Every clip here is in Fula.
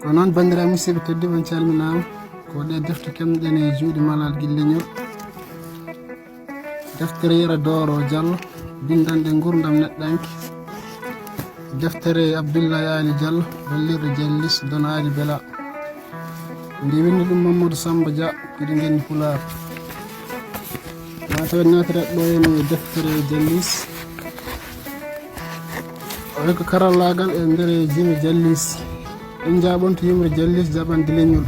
ko noon bandiraɓe musidɓe tedduɓe on calminama ko ɗe defte kemɗen e juuɗe malal guilleñol deftere Yero Doro Diallo bindanɗe gurdam neɗɗanke deftere Abdoulaye Ali Diallo gollirɗo Diallis Dono Ali Bela nde winni ɗum Mamadou Samba Dia kiɗi genni Pulaar ma tawi natirat ɗo hen deftere Diallis o ko karallagal e nder jimi Diallis en jaɓonto yimre Diallis jaɓande leñol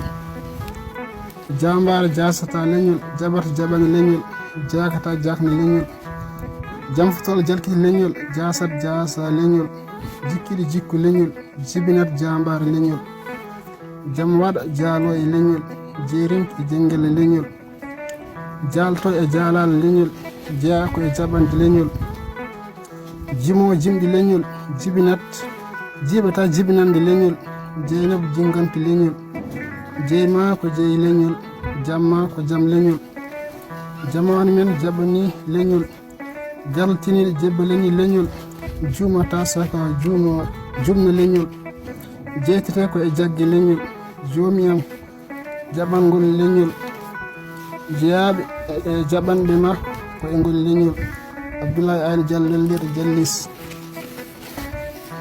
jambare jasata leñol jaɓata jaɓane leñol jakata jakne leñol jamfotol jalkiti leñol jasat jasa leñol jikkiɗi jikku leñol jibinat jambare leñol jam waɗa jaalo e leñol jeerimki e jengel leñol jalto e jalal leñol jeeyako e jaɓande leñol jimo jimɗi leñol jibinat jiɓata jibinande leñol jeynabu jingante leñol jeyma ko jeeyi leñol jamma ko jam leñol jamanu men jaɓani leñol jaltini jebbaleni leñol jumata saka jumna leñol jeytete ko e jagge leñol jomiyam jaɓangol leñol jeyaɓe e jaɓanɓe ma ko e ngol leñol Abdoulaye Ali Diallo lelliɗo Diallis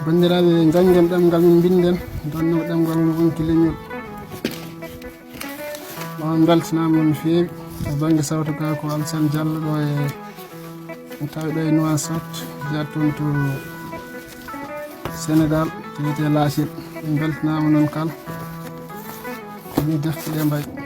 bandiraɓe janggen ɗemgal min binden donno ɗemgal min wonki leñol on beltanama no fewi e banggue sawto ga ko Alassane Diallo ɗo e tawi ɗo e Nouakchott jatton to Sénégal to wiyete Lachir en beltanama noon kala ni defte ɗe mbayi